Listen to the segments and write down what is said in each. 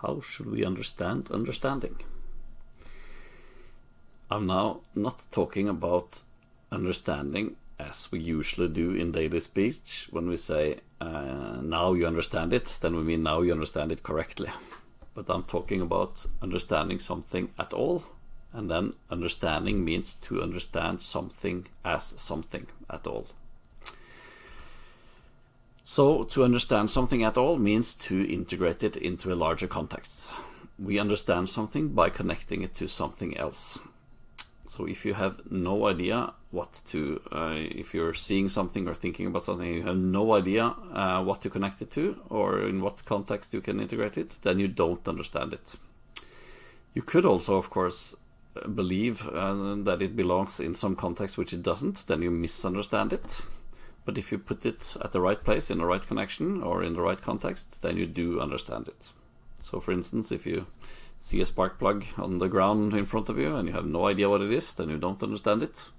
How should we understand understanding? I'm now not talking about understanding as we usually do in daily speech. When we say, now you understand it, then we mean now you understand it correctly. But I'm talking about understanding something at all, and then understanding means to understand something as something at all. So to understand something at all means to integrate it into a larger context. We understand something by connecting it to something else. So if you have no idea what to, if you're seeing something or thinking about something, you have no idea what to connect it to or in what context you can integrate it, then you don't understand it. You could also, of course, believe that it belongs in some context which it doesn't, then you misunderstand it. But if you put it at the right place, in the right connection, or in the right context, then you do understand it. So for instance, if you see a spark plug on the ground in front of you and you have no idea what it is, then you don't understand it.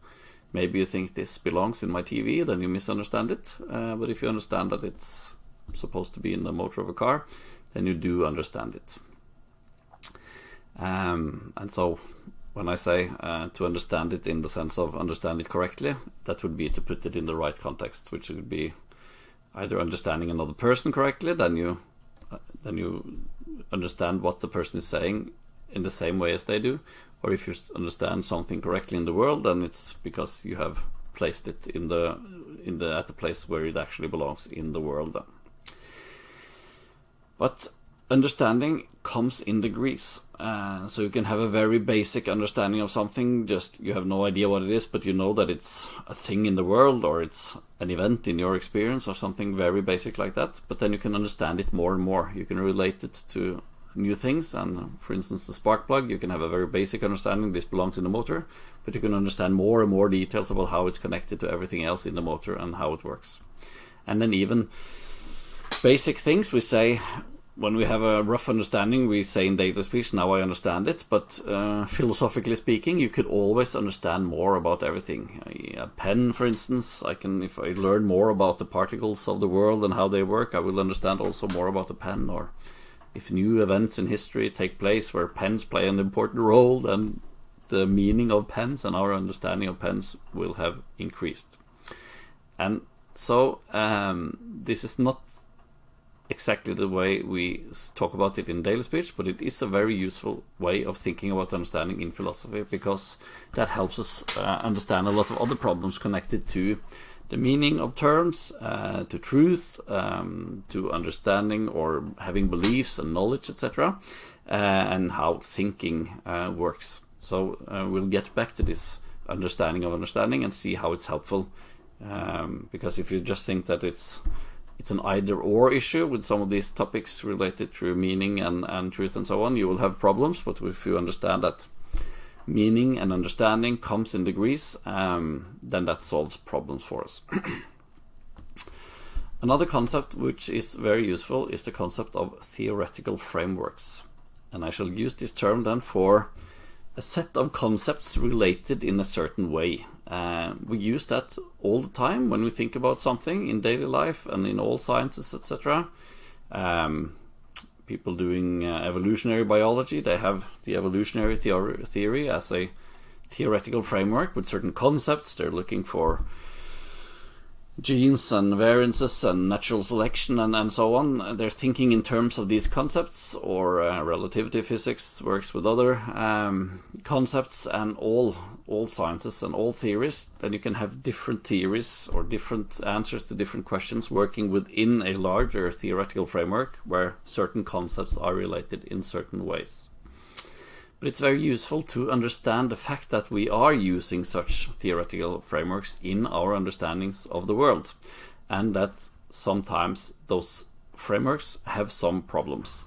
Maybe you think this belongs in my TV, then you misunderstand it. But if you understand that it's supposed to be in the motor of a car, then you do understand it. And so when I say to understand it in the sense of understand it correctly, that would be to put it in the right context, which would be either understanding another person correctly, then you understand what the person is saying in the same way as they do, or if you understand something correctly in the world, then it's because you have placed it at the place where it actually belongs in the world. But understanding comes in degrees, so you can have a very basic understanding of something, just you have no idea what it is, but you know that it's a thing in the world, or it's an event in your experience, or something very basic like that. But then you can understand it more and more. You can relate it to new things, and for instance the spark plug, you can have a very basic understanding, this belongs in the motor, but you can understand more and more details about how it's connected to everything else in the motor and how it works. And then even basic things we say, when we have a rough understanding, we say in daily speech, now I understand it, but philosophically speaking, you could always understand more about everything. A pen, for instance, if I learn more about the particles of the world and how they work, I will understand also more about the pen. Or if new events in history take place where pens play an important role, then the meaning of pens and our understanding of pens will have increased. And so this is not exactly the way we talk about it in daily speech, but it is a very useful way of thinking about understanding in philosophy, because that helps us understand a lot of other problems connected to the meaning of terms, to truth, to understanding or having beliefs and knowledge, etc., and how thinking works. So we'll get back to this understanding of understanding and see how it's helpful, because if you just think that it's an either-or issue with some of these topics related to meaning and truth and so on, you will have problems. But if you understand that meaning and understanding comes in degrees, then that solves problems for us. Another concept which is very useful is the concept of theoretical frameworks. And I shall use this term then for a set of concepts related in a certain way. We use that all the time when we think about something in daily life and in all sciences, etc. People doing evolutionary biology, they have the evolutionary theory as a theoretical framework with certain concepts. They're looking for genes and variances and natural selection and so on. They're thinking in terms of these concepts, or relativity physics works with other concepts, and all sciences and all theories. Then you can have different theories or different answers to different questions working within a larger theoretical framework where certain concepts are related in certain ways. But it's very useful to understand the fact that we are using such theoretical frameworks in our understandings of the world, and that sometimes those frameworks have some problems.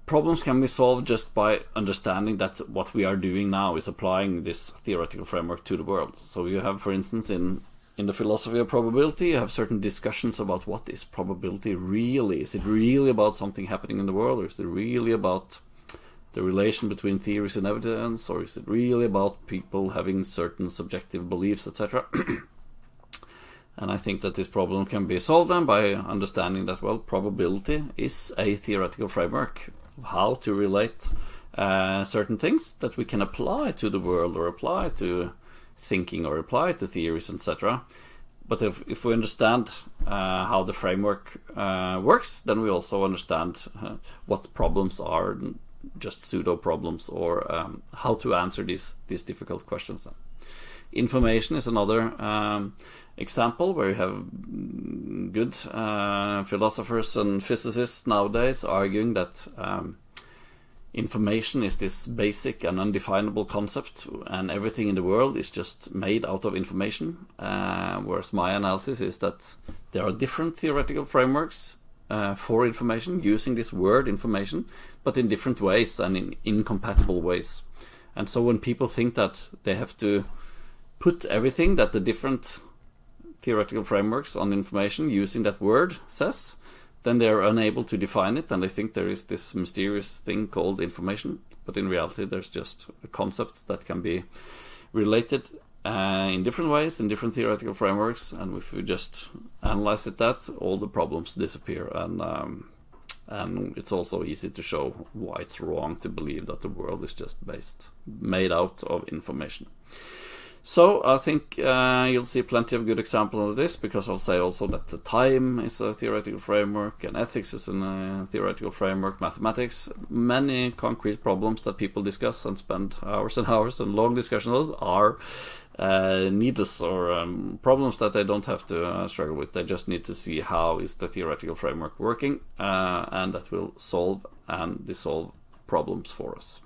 Problems can be solved just by understanding that what we are doing now is applying this theoretical framework to the world. So you have, for instance, in the philosophy of probability, you have certain discussions about what is probability really. Is it really about something happening in the world, or is it really about the relation between theories and evidence, or is it really about people having certain subjective beliefs, etc.? And I think that this problem can be solved then by understanding that, well, probability is a theoretical framework of how to relate certain things that we can apply to the world, or apply to thinking, or apply to theories, etc. But if we understand how the framework works, then we also understand what problems are just pseudo problems, or how to answer these difficult questions. Information is another example where you have good philosophers and physicists nowadays arguing that information is this basic and undefinable concept, and everything in the world is just made out of information. Whereas my analysis is that there are different theoretical frameworks for information, using this word information, but in different ways and in incompatible ways. And so when people think that they have to put everything that the different theoretical frameworks on information using that word says, then they are unable to define it, and they think there is this mysterious thing called information. But in reality, there's just a concept that can be related in different ways, in different theoretical frameworks, and if we just analyze it, that all the problems disappear. And it's also easy to show why it's wrong to believe that the world is just made out of information. So I think you'll see plenty of good examples of this, because I'll say also that the time is a theoretical framework, and ethics is a theoretical framework, mathematics. Many concrete problems that people discuss and spend hours and hours and long discussions are needless, or problems that they don't have to struggle with. They just need to see how is the theoretical framework working, and that will solve and dissolve problems for us.